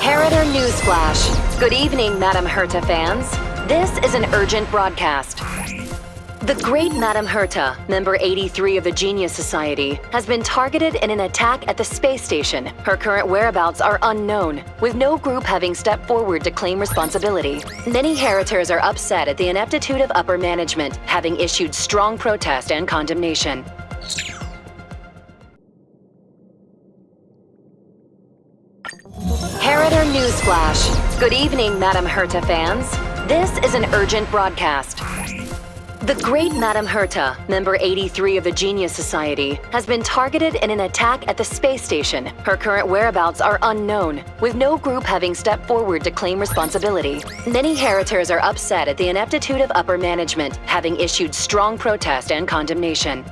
Harrider Newsflash. Good evening, Madame Herta fans. This is an urgent broadcast. The great Madame Herta, member 83 of the Genius Society, has been targeted in an attack at the space station. Her current whereabouts are unknown, with no group having stepped forward to claim responsibility. Many Heritors are upset at the ineptitude of upper management, having issued strong protest and condemnation. Harrider Newsflash. Good evening, Madame Herta fans. This is an urgent broadcast. The great Madame Herta, member 83 of the Genius Society, has been targeted in an attack at the space station. Her current whereabouts are unknown, with no group having stepped forward to claim responsibility. Many Heritors are upset at the ineptitude of upper management, having issued strong protest and condemnation.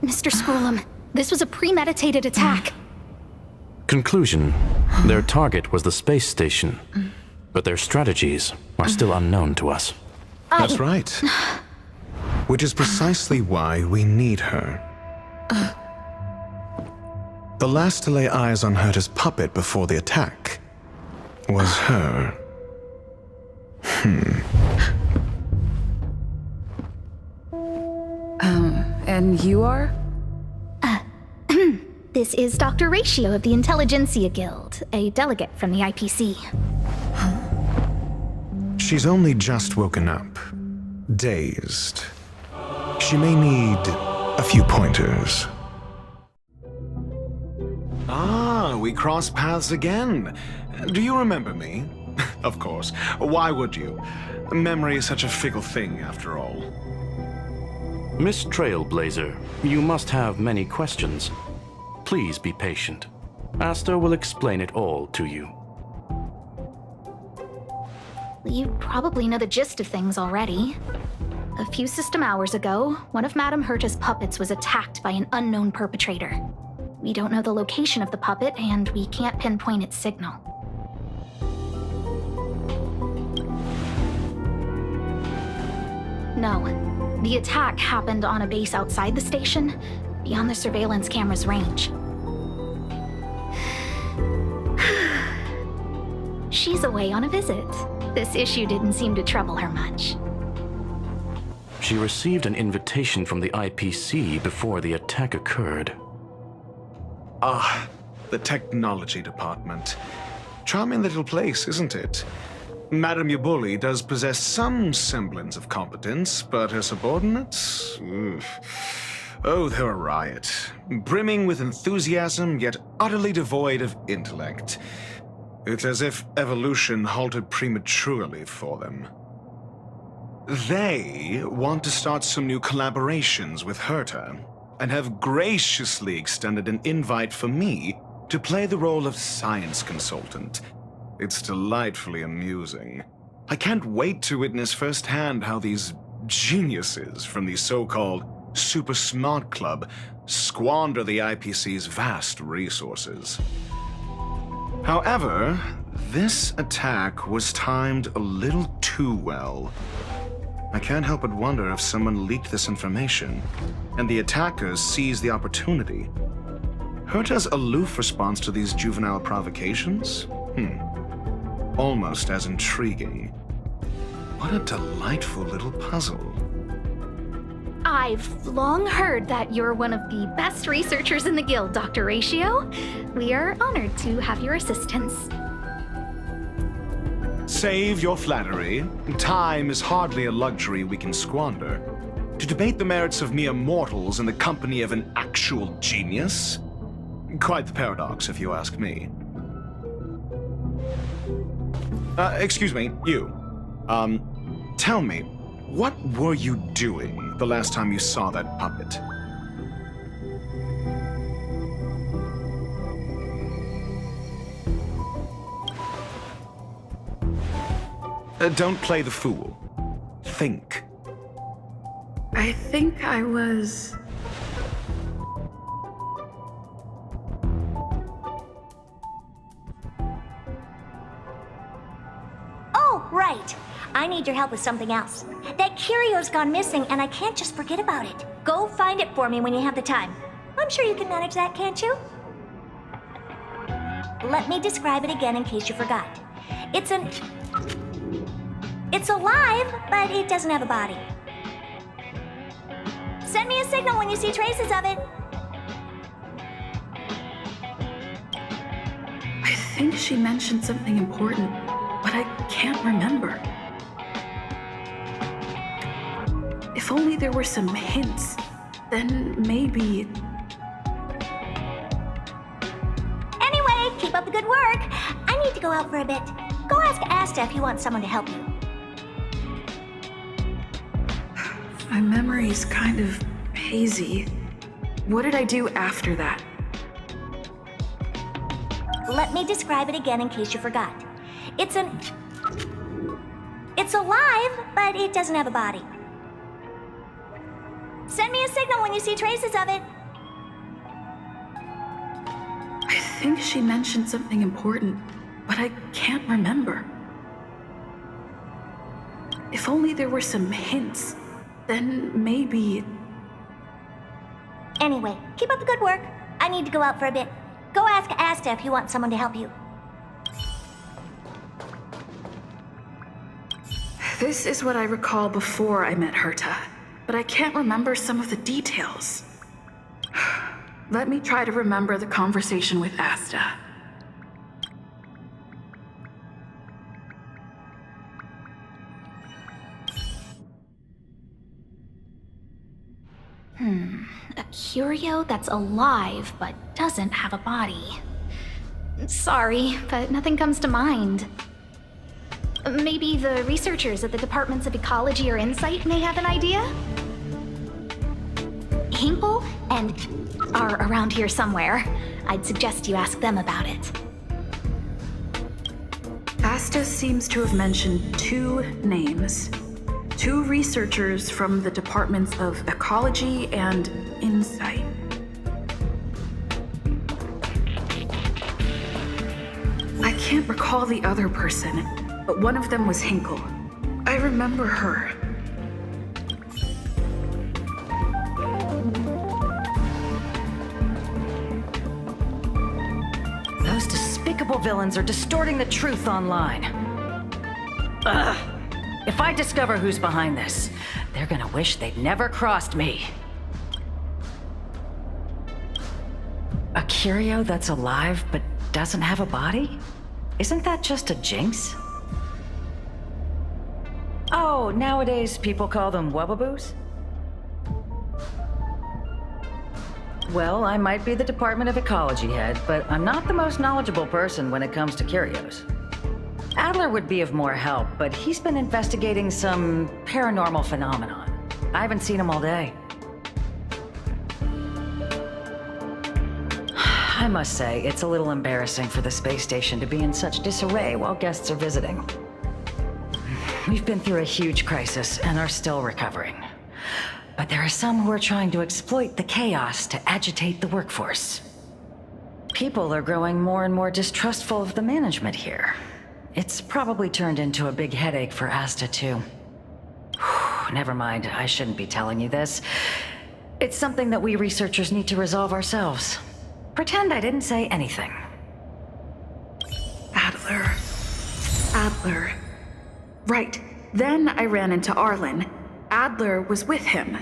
Mr. Scrollum, this was a premeditated attack. Conclusion: their target was the space station, but their strategies are still unknown to us. That's right. Which is precisely why we need her. The last to lay eyes on Herta's puppet before the attack was her. And you are? This is Dr. Ratio of the Intelligentsia Guild, a delegate from the IPC. She's only just woken up, dazed. She may need a few pointers. Ah, we cross paths again. Do you remember me? Of course. Why would you? Memory is such a fickle thing, after all. Miss Trailblazer, you must have many questions. Please be patient. Asta will explain it all to you. You probably know the gist of things already. A few system hours ago, one of Madame Herta's puppets was attacked by an unknown perpetrator. We don't know the location of the puppet, and we can't pinpoint its signal. No. The attack happened on a base outside the station, beyond the surveillance camera's range. She's away on a visit. This issue didn't seem to trouble her much. She received an invitation from the IPC before the attack occurred. Ah, the technology department. Charming little place, isn't it? Madame Yabuli does possess some semblance of competence, but her subordinates? Oof. Oh, they're a riot. Brimming with enthusiasm, yet utterly devoid of intellect. It's as if evolution halted prematurely for them. They want to start some new collaborations with Herta, and have graciously extended an invite for me to play the role of science consultant. It's delightfully amusing. I can't wait to witness firsthand how these geniuses from the so-called Super Smart Club squander the IPC's vast resources. However, this attack was timed a little too well. I can't help but wonder if someone leaked this information, and the attackers seized the opportunity. Herta's aloof response to these juvenile provocations? Almost as intriguing. What a delightful little puzzle. I've long heard that you're one of the best researchers in the guild, Dr. Ratio. We are honored to have your assistance. Save your flattery. Time is hardly a luxury we can squander. To debate the merits of mere mortals in the company of an actual genius? Quite the paradox, if you ask me. Excuse me, you. Tell me, what were you doing the last time you saw that puppet? Don't play the fool. Think. I think I was... Oh, right. I need your help with something else. That curio's gone missing, and I can't just forget about it. Go find it for me when you have the time. I'm sure you can manage that, can't you? Let me describe it again in case you forgot. It's alive, but it doesn't have a body. Send me a signal when you see traces of it. I think she mentioned something important, but I can't remember. If only there were some hints, then maybe... Anyway, keep up the good work. I need to go out for a bit. Go ask Asta if you want someone to help you. My memory's kind of hazy. What did I do after that? Let me describe it again in case you forgot. It's alive, but it doesn't have a body. Send me a signal when you see traces of it. I think she mentioned something important, but I can't remember. If only there were some hints, then maybe... Anyway, keep up the good work. I need to go out for a bit. Go ask Asta if you want someone to help you. This is what I recall before I met Herta, but I can't remember some of the details. Let me try to remember the conversation with Asta. A curio that's alive but doesn't have a body. Sorry, but nothing comes to mind. Maybe the researchers at the Departments of Ecology or Insight may have an idea? Hinkle and are around here somewhere. I'd suggest you ask them about it. Asta seems to have mentioned two names. Two researchers from the Departments of Ecology and Insight. I can't recall the other person, but one of them was Hinkle. I remember her. temple villains are distorting the truth online. Ugh. If I discover who's behind this, they're gonna wish they'd never crossed me. A curio that's alive but doesn't have a body? Isn't that just a jinx? Oh, nowadays people call them wubbaboos? Well, I might be the Department of Ecology head, but I'm not the most knowledgeable person when it comes to curios. Adler would be of more help, but he's been investigating some paranormal phenomenon. I haven't seen him all day. I must say, it's a little embarrassing for the space station to be in such disarray while guests are visiting. We've been through a huge crisis and are still recovering. But there are some who are trying to exploit the chaos to agitate the workforce. People are growing more and more distrustful of the management here. It's probably turned into a big headache for Asta, too. Never mind, I shouldn't be telling you this. It's something that we researchers need to resolve ourselves. Pretend I didn't say anything. Adler. Adler. Right. Then I ran into Arlen. Adler was with him.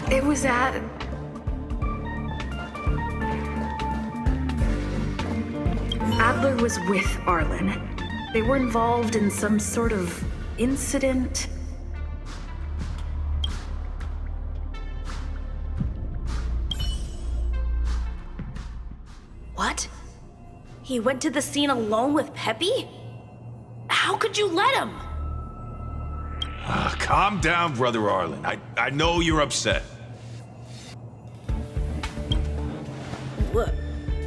It was at... Adler was with Arlen. They were involved in some sort of incident. What? He went to the scene alone with Peppy? How could you let him? Calm down, Brother Arlen. I know you're upset.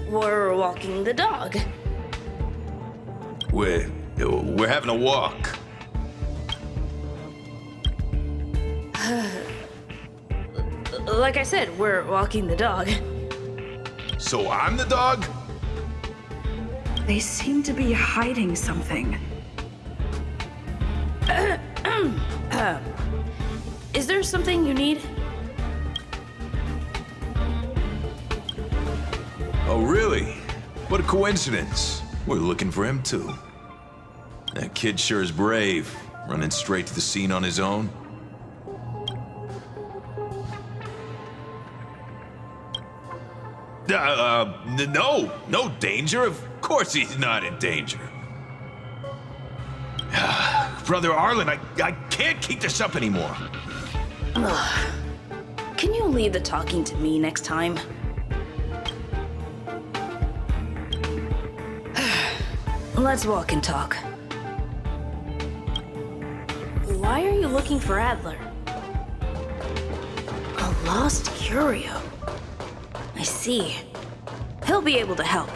We're walking the dog. We're having a walk. Like I said, we're walking the dog. So I'm the dog? They seem to be hiding something. Is there something you need? Oh, really? What a coincidence. We're looking for him, too. That kid sure is brave, running straight to the scene on his own. No danger. Of course he's not in danger. Brother Arlen, I can't keep this up anymore. Can you leave the talking to me next time? Let's walk and talk. Why are you looking for Adler? A lost curio. I see. He'll be able to help.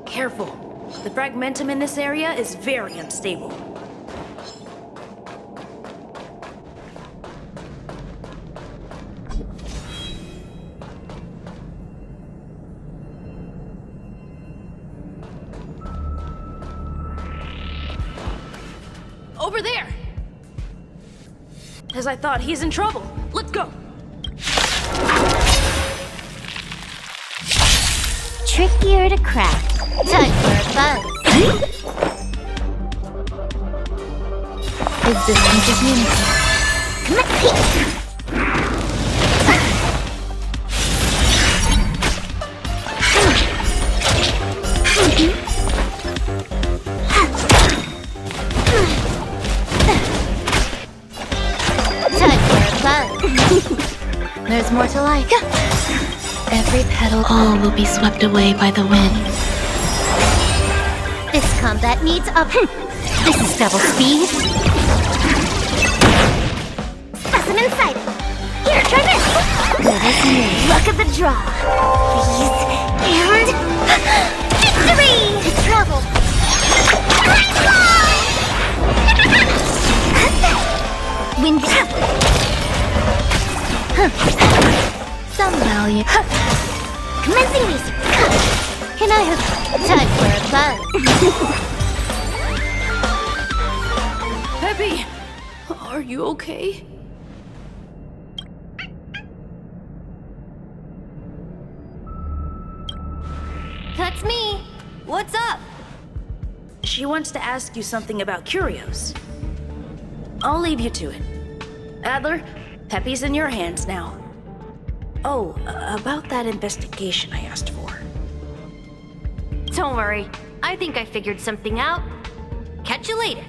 Careful. The fragmentum in this area is very unstable. Over there! As I thought, he's in trouble. Let's go! Trickier to crack. Time for a buzz. Is this community? Time for a buzz. There's more to like. Every petal, all will be swept away by the wind. This combat needs up. This is double speed. Specimen sighted. Here, try this. Good as new. Luck of the draw. Please. And victory! To travel. Wind. Some value. Commencing research. Can I have time for a buzz? Peppy, are you okay? That's me. What's up? She wants to ask you something about curios. I'll leave you to it. Adler, Peppy's in your hands now. Oh, about that investigation I asked for. Don't worry. I think I figured something out. Catch you later.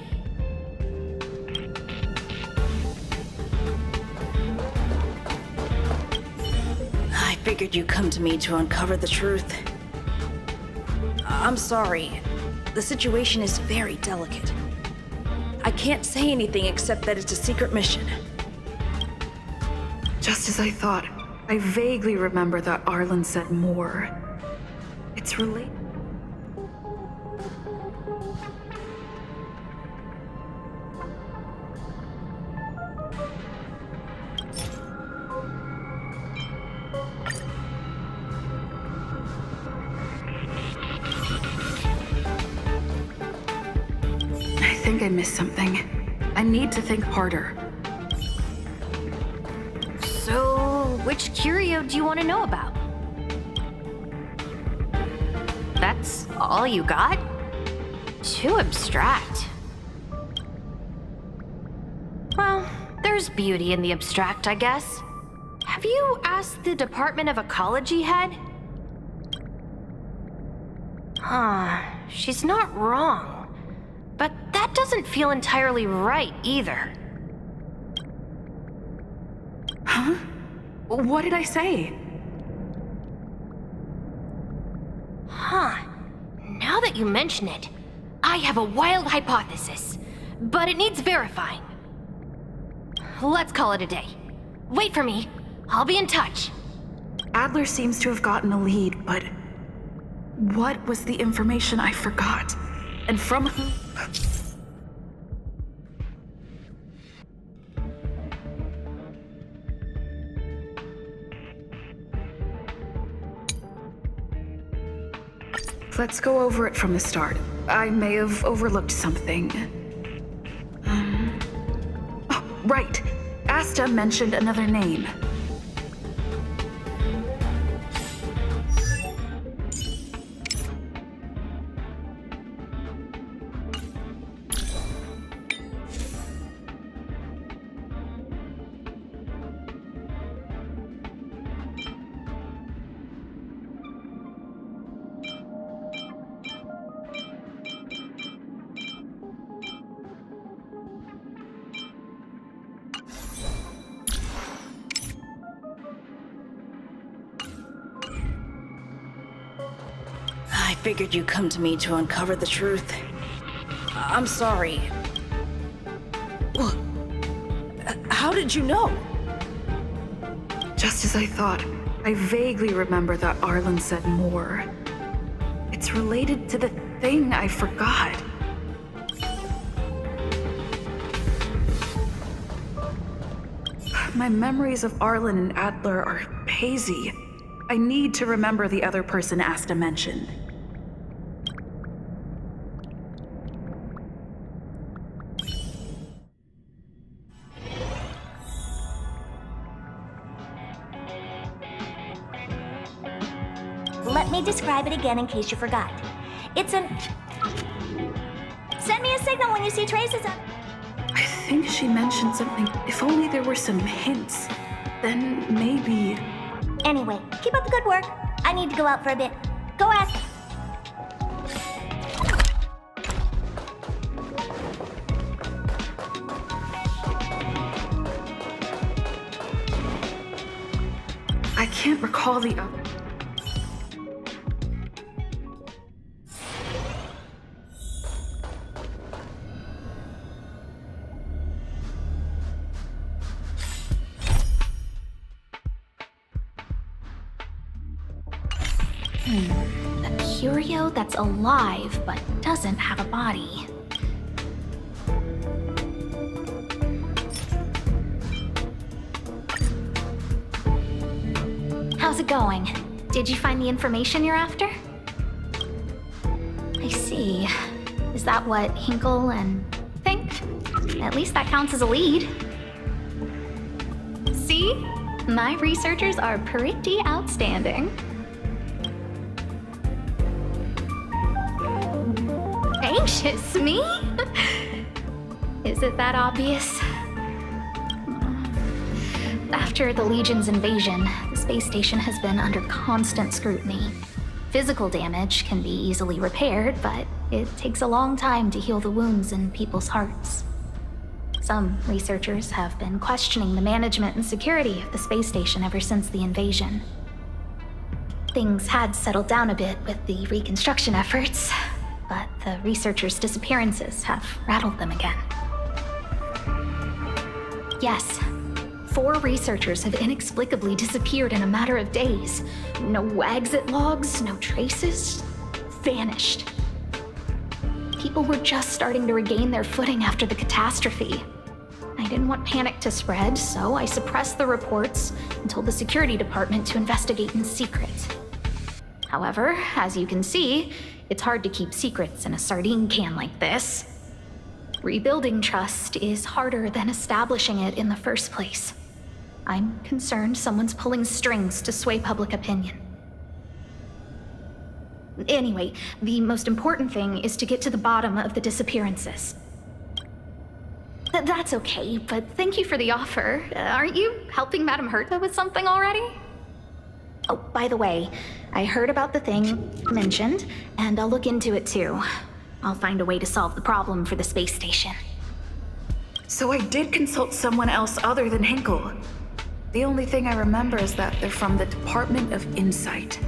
I figured you'd come to me to uncover the truth. I'm sorry. The situation is very delicate. I can't say anything except that it's a secret mission. Just as I thought, I vaguely remember that Arlen said more. It's related. I think I missed something. I need to think harder. So, which curio do you want to know about? That's all you got? Too abstract. Well, there's beauty in the abstract, I guess. Have you asked the Department of Ecology head? She's not wrong. But that doesn't feel entirely right either. Huh? What did I say? Now that you mention it, I have a wild hypothesis, but it needs verifying. Let's call it a day. Wait for me. I'll be in touch. Adler seems to have gotten a lead, but what was the information I forgot? And from whom? Let's go over it from the start. I may have overlooked something. Oh, right. Asta mentioned another name. I figured you'd come to me to uncover the truth. I'm sorry. Well, how did you know? Just as I thought, I vaguely remember that Arlen said more. It's related to the thing I forgot. My memories of Arlen and Adler are hazy. I need to remember the other person Asta mentioned. Let me describe it again in case you forgot. It's an... Send me a signal when you see traces of... I think she mentioned something. If only there were some hints, then maybe... Anyway, keep up the good work. I need to go out for a bit. Go ask... can't recall the other. A curio that's alive but doesn't have a body. How's it going? Did you find the information you're after? I see. Is that what Hinkle and think? At least that counts as a lead. See? My researchers are pretty outstanding. Anxious, me? Is it that obvious? After the Legion's invasion, the space station has been under constant scrutiny. Physical damage can be easily repaired, but it takes a long time to heal the wounds in people's hearts. Some researchers have been questioning the management and security of the space station ever since the invasion. Things had settled down a bit with the reconstruction efforts, but the researchers' disappearances have rattled them again. Yes, 4 researchers have inexplicably disappeared in a matter of days. No exit logs, no traces. Vanished. People were just starting to regain their footing after the catastrophe. I didn't want panic to spread, so I suppressed the reports and told the security department to investigate in secret. However, as you can see, it's hard to keep secrets in a sardine can like this. Rebuilding trust is harder than establishing it in the first place. I'm concerned someone's pulling strings to sway public opinion. Anyway, the most important thing is to get to the bottom of the disappearances. That's okay, but thank you for the offer. Aren't you helping Madame Herta with something already? Oh, by the way, I heard about the thing mentioned, and I'll look into it too. I'll find a way to solve the problem for the space station. So I did consult someone else other than Hinkle. The only thing I remember is that they're from the Department of Insight.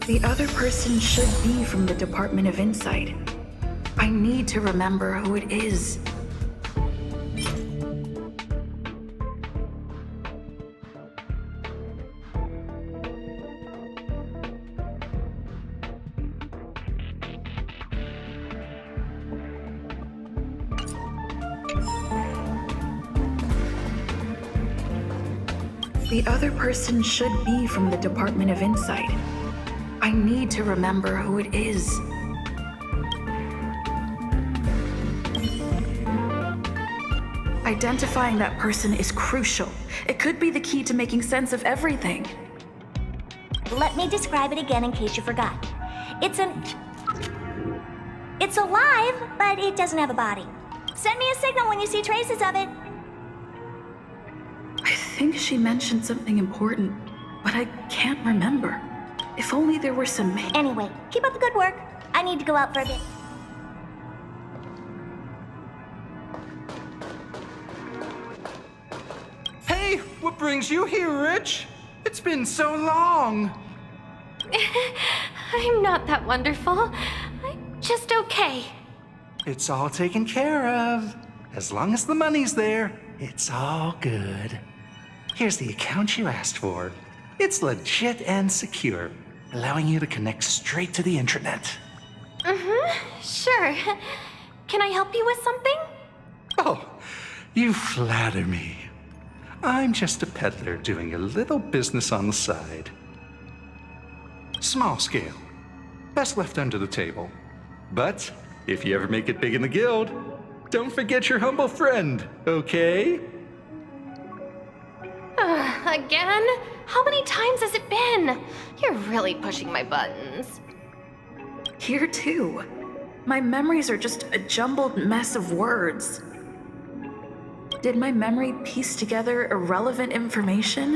The other person should be from the Department of Insight. I need to remember who it is. The other person should be from the Department of Insight. I need to remember who it is. Identifying that person is crucial. It could be the key to making sense of everything. Let me describe it again in case you forgot. It's alive, but it doesn't have a body. Send me a signal when you see traces of it. I think she mentioned something important, but I can't remember. If only there were some... Anyway, keep up the good work. I need to go out for a bit. Hey, what brings you here, Rich? It's been so long. I'm not that wonderful. I'm just okay. It's all taken care of. As long as the money's there, it's all good. Here's the account you asked for. It's legit and secure, allowing you to connect straight to the intranet. Sure. Can I help you with something? Oh, you flatter me. I'm just a peddler doing a little business on the side. Small scale. Best left under the table. But if you ever make it big in the guild, don't forget your humble friend, okay? Again? How many times has it been? You're really pushing my buttons. Here too. My memories are just a jumbled mess of words. Did my memory piece together irrelevant information?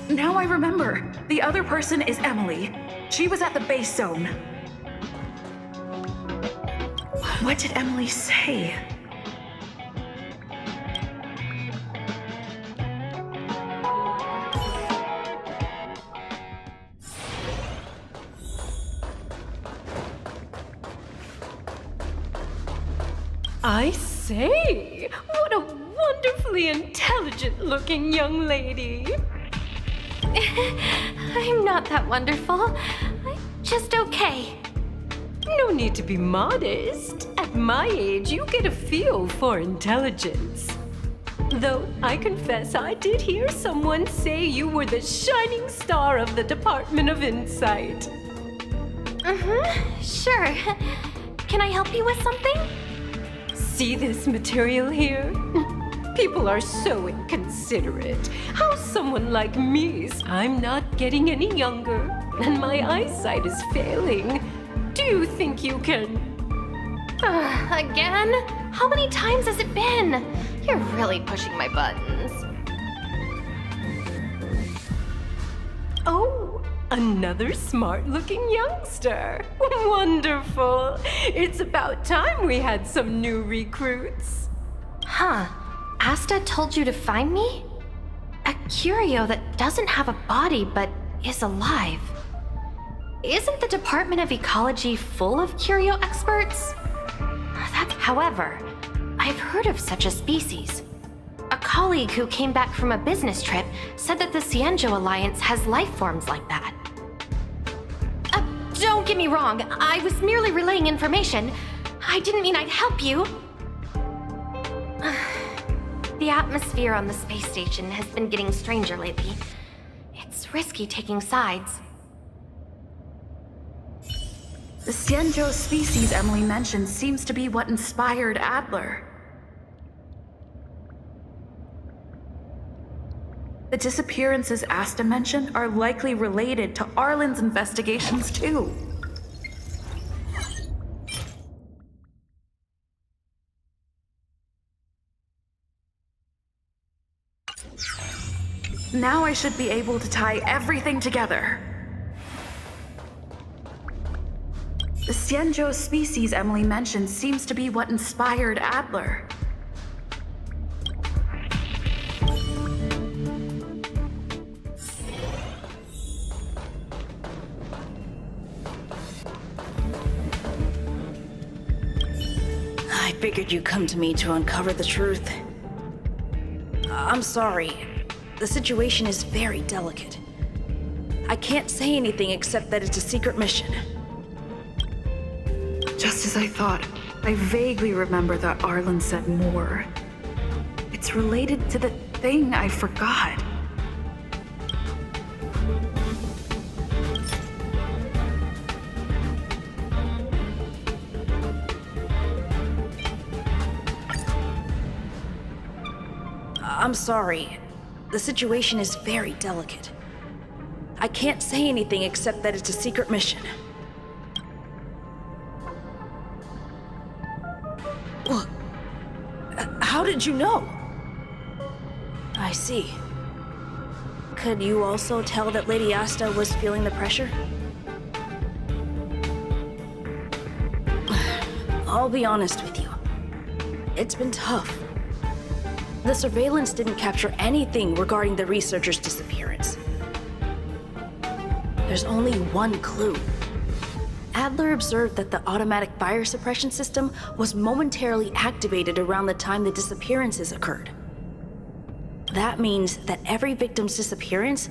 Now I remember. The other person is Emily. She was at the base zone. What did Emily say? I say, what a wonderfully intelligent-looking young lady. I'm not that wonderful. I'm just okay. No need to be modest. At my age, you get a feel for intelligence. Though I confess I did hear someone say you were the shining star of the Department of Insight. Sure. Can I help you with something? See this material here? People are so inconsiderate. How someone like me, I'm not getting any younger, and my eyesight is failing. Do you think you can? Again? How many times has it been? You're really pushing my buttons. Oh, another smart-looking youngster. Wonderful. It's about time we had some new recruits. Huh. Asta told you to find me? A curio that doesn't have a body but is alive. Isn't the Department of Ecology full of curio experts? However, I've heard of such a species. A colleague who came back from a business trip said that the Cienjo Alliance has life forms like that. Don't get me wrong, I was merely relaying information. I didn't mean I'd help you. The atmosphere on the space station has been getting stranger lately. It's risky taking sides. The Cienjo species Emily mentioned seems to be what inspired Adler. The disappearances Asta mentioned are likely related to Arlen's investigations too. Now I should be able to tie everything together. The Cienjo species Emily mentioned seems to be what inspired Adler. I figured you'd come to me to uncover the truth. I'm sorry. The situation is very delicate. I can't say anything except that it's a secret mission. Just as I thought, I vaguely remember that Arlen said more. It's related to the thing I forgot. I'm sorry. The situation is very delicate. I can't say anything except that it's a secret mission. Look, how did you know? I see. Could you also tell that Lady Asta was feeling the pressure? I'll be honest with you. It's been tough. The surveillance didn't capture anything regarding the researcher's disappearance. There's only one clue. Adler observed that the automatic fire suppression system was momentarily activated around the time the disappearances occurred. That means that every victim's disappearance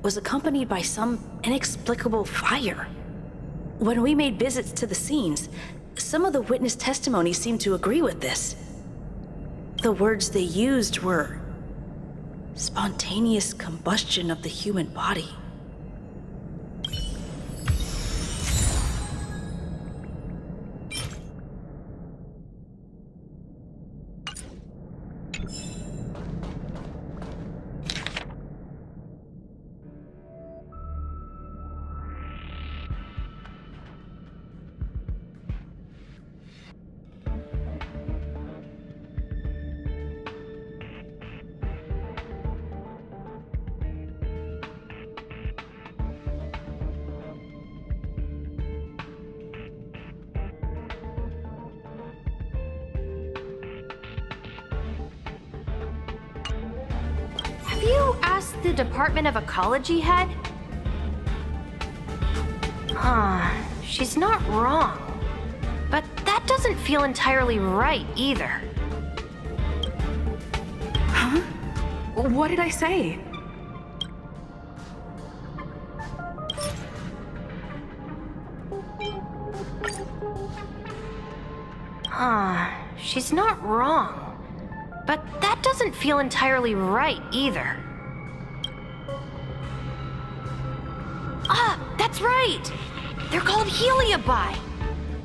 was accompanied by some inexplicable fire. When we made visits to the scenes, some of the witness testimony seemed to agree with this. The words they used were spontaneous combustion of the human body. Have you asked the Department of Ecology head? She's not wrong. But that doesn't feel entirely right either. Huh? What did I say? She's not wrong. But that doesn't feel entirely right either. That's right! They're called Heliobi.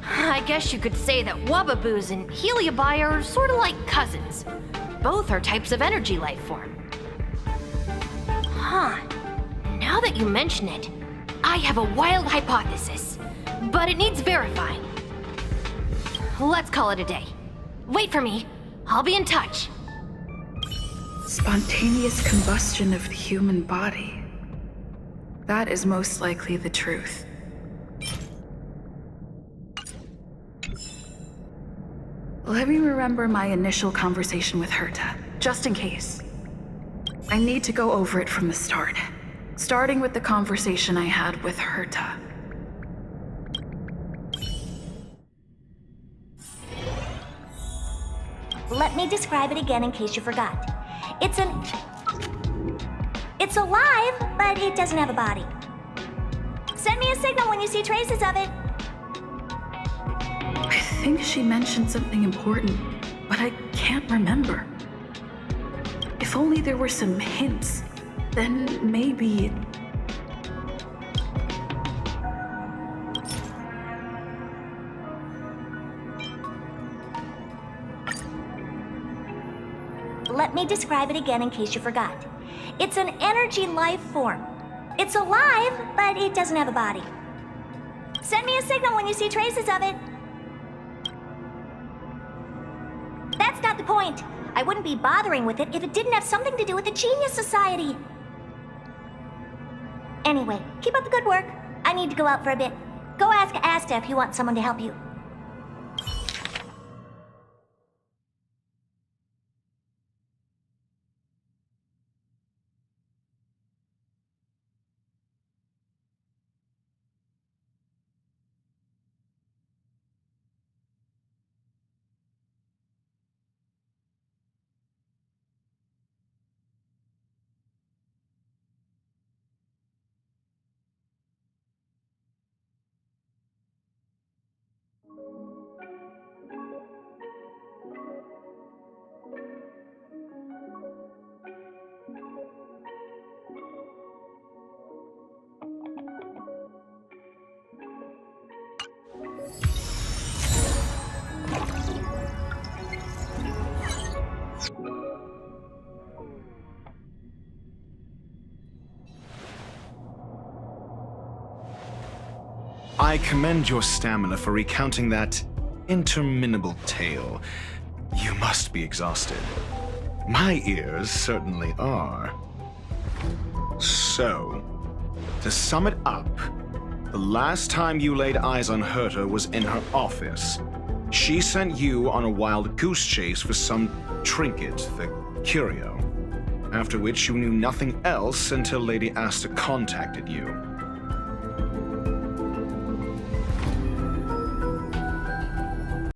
I guess you could say that Wubbaboos and Heliobi are sort of like cousins. Both are types of energy life form. Now that you mention it, I have a wild hypothesis, but it needs verifying. Let's call it a day. Wait for me. I'll be in touch. Spontaneous combustion of the human body. That is most likely the truth. Let me remember my initial conversation with Herta, just in case. I need to go over it from the start, starting with the conversation I had with Herta. Let me describe it again in case you forgot. It's alive, but it doesn't have a body. Send me a signal when you see traces of it. I think she mentioned something important, but I can't remember. If only there were some hints, then maybe... Let me describe it again in case you forgot. It's an energy life form. It's alive, but it doesn't have a body. Send me a signal when you see traces of it. That's not the point. I wouldn't be bothering with it if it didn't have something to do with the Genius Society. Anyway, keep up the good work. I need to go out for a bit. Go ask Asta if you want someone to help you. I commend your stamina for recounting that interminable tale. You must be exhausted. My ears certainly are. So, to sum it up, the last time you laid eyes on Herta was in her office. She sent you on a wild goose chase for some trinket, the curio. After which you knew nothing else until Lady Asta contacted you.